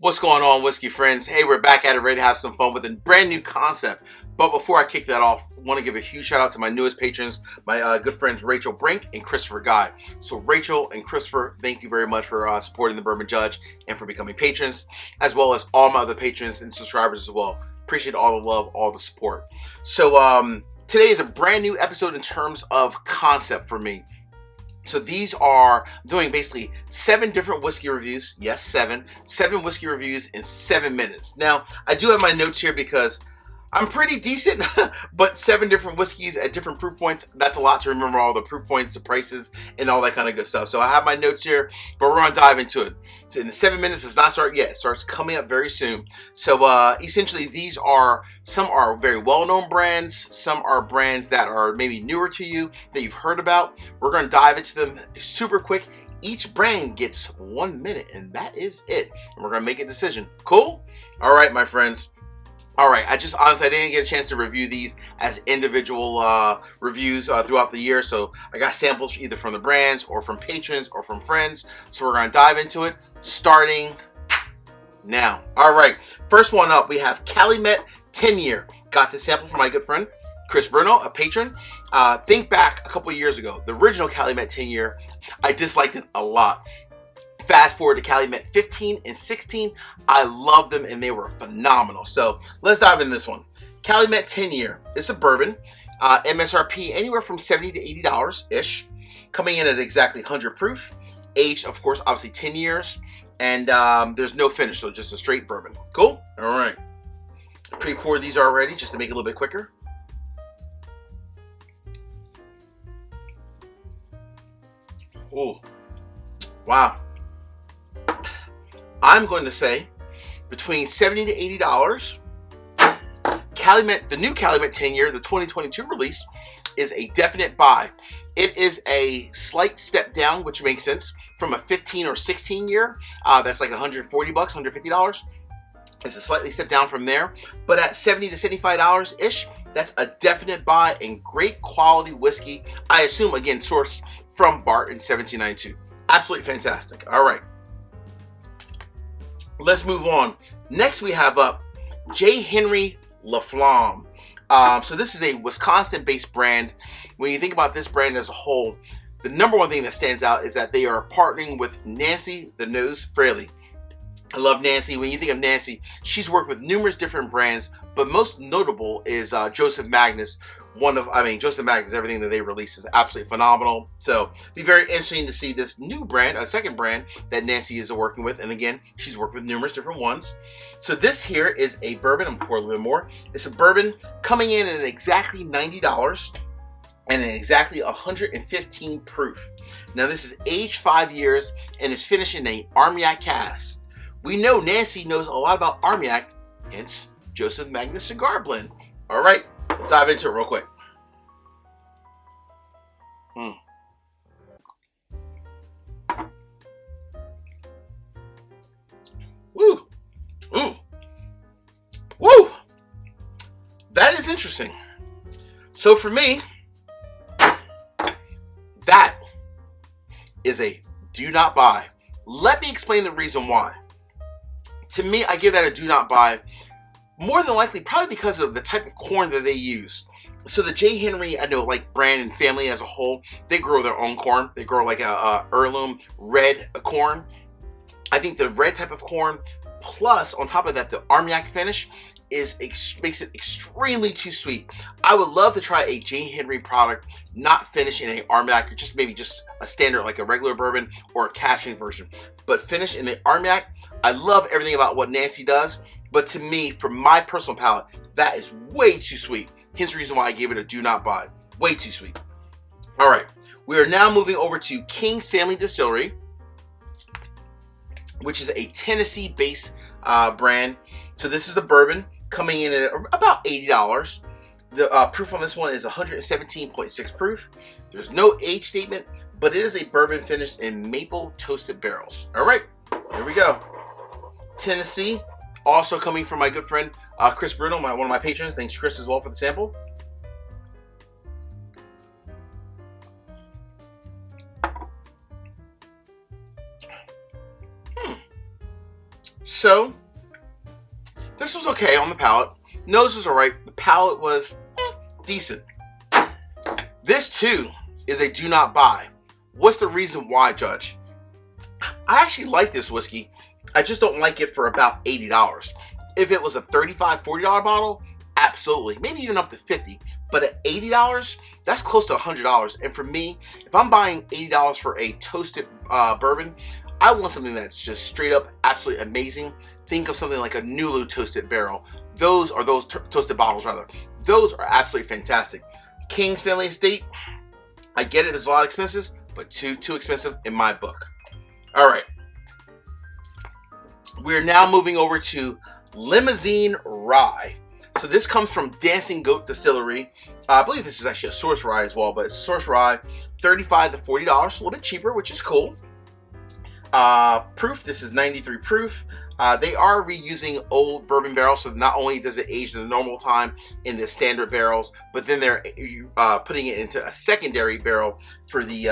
What's going on, whiskey friends? Hey, we're back at it, ready to have some fun with a brand new concept. But before I kick that off, I want to give a huge shout out to my newest patrons, my good friends Rachel Brink and Christopher Guy. So Rachel and Christopher, thank you very much for supporting the Bourbon Judge and for becoming patrons, as well as all my other patrons and subscribers as well. Appreciate all the love, all the support. So today is a brand new episode in terms of concept for me. So these are doing basically 7 different whiskey reviews. Yes, 7 whiskey reviews in 7 minutes. Now, I do have my notes here because I'm pretty decent, but 7 different whiskeys at different proof points, that's a lot to remember all the proof points, the prices, and all that kind of good stuff. So I have my notes here, but we're going to dive into it. So in the 7 minutes, does not start yet. It starts coming up very soon. So essentially, these are, some are very well-known brands. Some are brands that are maybe newer to you that you've heard about. We're going to dive into them super quick. Each brand gets 1 minute, and that is it. And we're going to make a decision. Cool? All right, my friends. All right, I didn't get a chance to review these as individual reviews throughout the year. So I got samples either from the brands or from patrons or from friends. So we're going to dive into it starting now. All right, first one up, we have Calumet 10-year. Got this sample from my good friend, Chris Bruno, a patron. Think back a couple years ago, the original Calumet 10-year, I disliked it a lot. Fast forward to Calumet 15 and 16, I love them and they were phenomenal. So let's dive into this one. Calumet 10-year, it's a bourbon, MSRP anywhere from $70 to $80-ish, coming in at exactly 100 proof, aged of course obviously 10 years, and there's no finish, so just a straight bourbon. Cool? All right. Pre-poured these already just to make it a little bit quicker. Oh, wow. I'm going to say between $70 to $80. Calumet, the new Calumet 10-year, the 2022 release, is a definite buy. It is a slight step down, which makes sense, from a 15 or 16 year. That's like $140, $150. It's a slightly step down from there. But at $70 to $75-ish, that's a definite buy and great quality whiskey. I assume, again, sourced from Barton 1792. Absolutely fantastic. All right. Let's move on. Next we have up Henry LaFlamme. So this is a Wisconsin-based brand. When you think about this brand as a whole, the number one thing that stands out is that they are partnering with Nancy the Nose Fraley. I love Nancy. When you think of Nancy, she's worked with numerous different brands, but most notable is Joseph Magnus. Joseph Magnus, everything that they release is absolutely phenomenal. So it'll be very interesting to see this new brand, a second brand that Nancy is working with. And again, she's worked with numerous different ones. So this here is a bourbon. I'm pouring a little bit more. It's a bourbon coming in at exactly $90 and at exactly 115 proof. Now this is aged 5 years and is finished in a Armagnac cask. We know Nancy knows a lot about Armagnac, hence Joseph Magnus Cigar Blend. All right, let's dive into it real quick. Woo! Ooh! Woo! That is interesting. So for me, that is a do not buy. Let me explain the reason why. To me, I give that a do not buy. More than likely, probably because of the type of corn that they use. So the J. Henry, I know, like brand and family as a whole, they grow their own corn. They grow like a heirloom red corn. I think the red type of corn, plus on top of that, the Armagnac finish makes it extremely too sweet. I would love to try a J. Henry product, not finished in a Armagnac, or maybe just a standard like a regular bourbon or a cashing version, but finished in the Armagnac. I love everything about what Nancy does. But to me, for my personal palate, that is way too sweet. Hence the reason why I gave it a do not buy. Way too sweet. All right, we are now moving over to King's Family Distillery, which is a Tennessee-based brand. So this is the bourbon coming in at about $80. The proof on this one is 117.6 proof. There's no age statement, but it is a bourbon finished in maple toasted barrels. All right, here we go. Tennessee. Also coming from my good friend, Chris Bruno, one of my patrons. Thanks, Chris, as well, for the sample. So this was okay on the palate. Nose was alright. The palate was decent. This too is a do not buy. What's the reason why, Judge? I actually like this whiskey. I just don't like it for about $80. If it was a $35, $40 bottle, absolutely. Maybe even up to $50. But at $80, that's close to $100. And for me, if I'm buying $80 for a toasted bourbon, I want something that's just straight up absolutely amazing. Think of something like a Nulu toasted barrel. Those toasted bottles rather. Those are absolutely fantastic. King's Family Estate, I get it, there's a lot of expenses, but too expensive in my book. All right. We're now moving over to Limousine Rye. So this comes from Dancing Goat Distillery. I believe this is actually a source rye as well, but it's a source rye, $35 to $40, a little bit cheaper, which is cool. Proof, this is 93 proof. They are reusing old bourbon barrels, so not only does it age the normal time in the standard barrels, but then they're putting it into a secondary barrel for the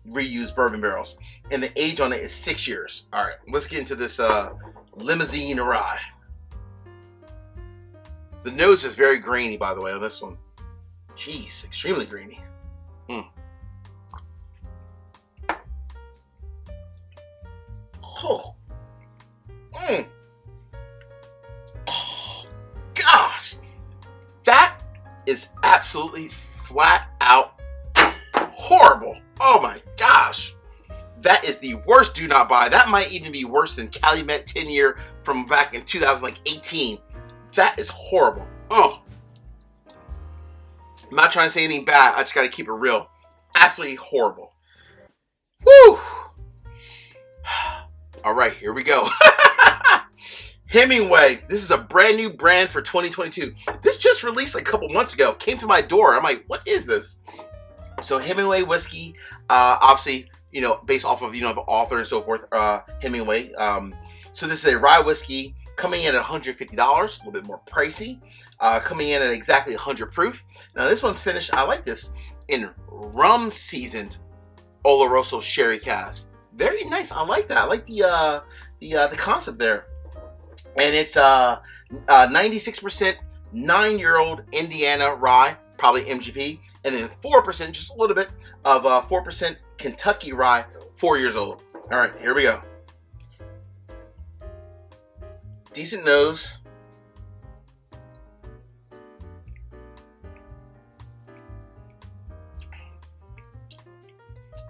reused bourbon barrels. And the age on it is 6 years. All right, let's get into this Limousine Rye. The nose is very grainy, by the way, on this one. Jeez, extremely grainy. Oh. Oh, gosh. That is absolutely flat out horrible. Oh my gosh. That is the worst do not buy. That might even be worse than Calumet 10-year from back in 2018. That is horrible. Oh. I'm not trying to say anything bad. I just got to keep it real. Absolutely horrible. Woo. All right, here we go. Hemingway. This is a brand new brand for 2022. This just released like a couple months ago. Came to my door. I'm like, what is this? So Hemingway whiskey, obviously, you know, based off of, you know, the author and so forth, Hemingway. So this is a rye whiskey coming in at $150, a little bit more pricey. Coming in at exactly 100 proof. Now this one's finished, I like this, in rum seasoned Oloroso sherry cask. Very nice. I like that. I like the concept there. And it's 96% 9-year-old Indiana rye, probably MGP, and then 4%, just a little bit of 4% Kentucky rye, 4 years old. All right, here we go. Decent nose.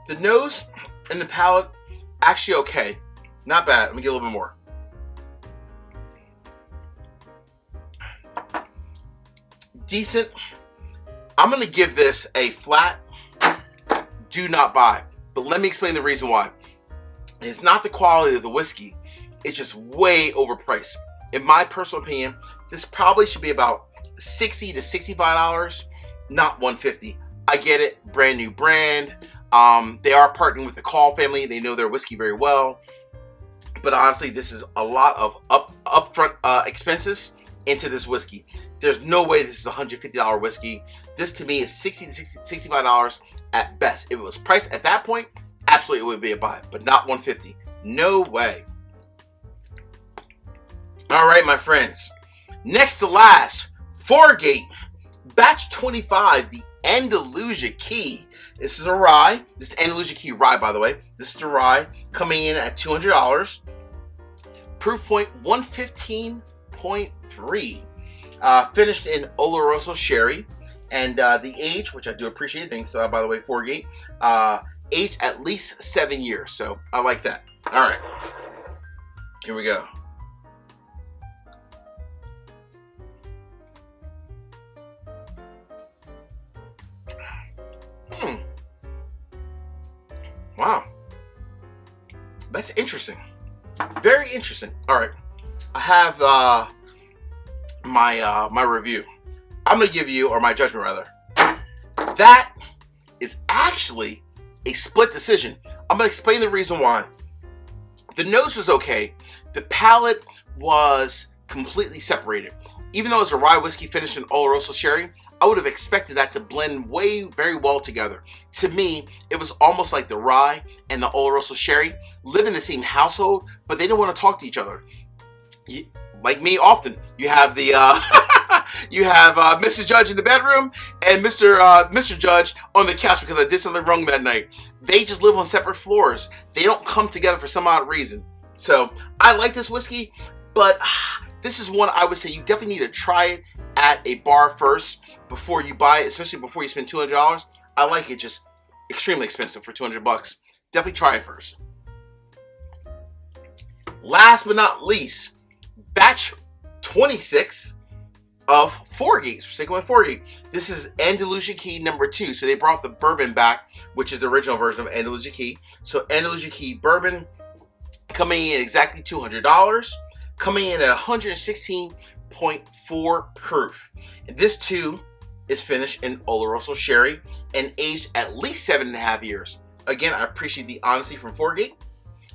The nose and the palate, actually okay. Not bad. Let me get a little bit more. Decent. I'm going to give this a flat do not buy. But let me explain the reason why. It's not the quality of the whiskey. It's just way overpriced. In my personal opinion, this probably should be about $60 to $65, not $150. I get it. Brand new brand. They are partnering with the Call family. They know their whiskey very well. But honestly, this is a lot of upfront expenses into this whiskey. There's no way this is a $150 whiskey. This to me is $60 to $65 at best. If it was priced at that point, absolutely it would be a buy, but not $150. No way. All right, my friends. Next to last, Foregate Batch 25, the Andalusia Key. This is a rye. This is Andalusia Key rye, by the way. This is the rye coming in at $200. Proof point 115.3. Finished in Oloroso sherry. And the age, which I do appreciate, thanks, by the way, Foregate, aged at least 7 years. So I like that. All right. Here we go. Wow. That's interesting. Very interesting. All right. I have my review. I'm going to give you, or my judgment rather. That is actually a split decision. I'm going to explain the reason why. The nose was okay. The palate was completely separated. Even though it's a rye whiskey finished in Oloroso sherry, I would have expected that to blend very well together. To me, it was almost like the rye and the Oloroso sherry live in the same household, but they don't want to talk to each other. like me, often you have the you have Mr. Judge in the bedroom and Mr. Judge on the couch because I did something wrong that night. They just live on separate floors. They don't come together for some odd reason. So I like this whiskey, but this is one I would say you definitely need to try it at a bar first before you buy it, especially before you spend $200. I like it, just extremely expensive for $200. Definitely try it first. Last but not least, batch 26 of Foregate. We're sticking with Foregate. This is Andalusia Key number 2. So they brought the bourbon back, which is the original version of Andalusia Key. So Andalusia Key bourbon coming in exactly $200, coming in at 116.4 proof. And this too is finished in Oloroso sherry and aged at least 7.5 years. Again, I appreciate the honesty from Foregate.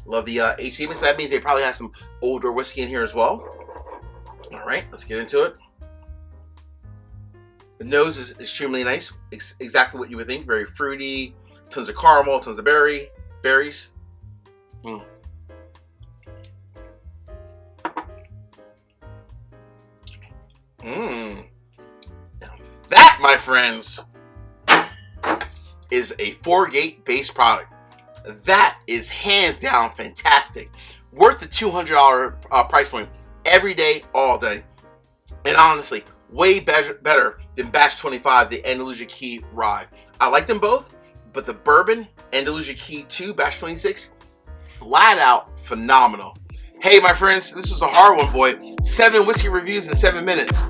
Love the age statements. That means they probably have some older whiskey in here as well. All right, let's get into it. The nose is extremely nice. Exactly what you would think. Very fruity. Tons of caramel, tons of berries. Now that, my friends, is a Foregate based product. That is hands down fantastic. Worth the $200 price point every day, all day. And honestly, way better than batch 25, the Andalusia Key Rye. I like them both, but the bourbon, Andalusia Key 2, batch 26, flat out phenomenal. Hey, my friends, this was a hard one, boy. 7 whiskey reviews in 7 minutes.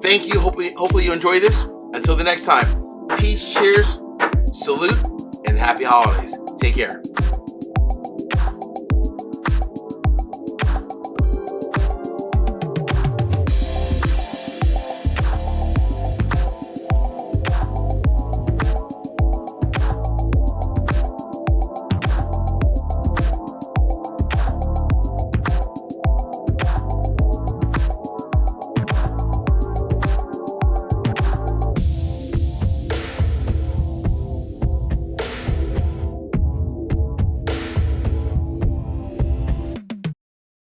Thank you. Hopefully you enjoy this. Until the next time, peace, cheers, salute, and happy holidays. Take care.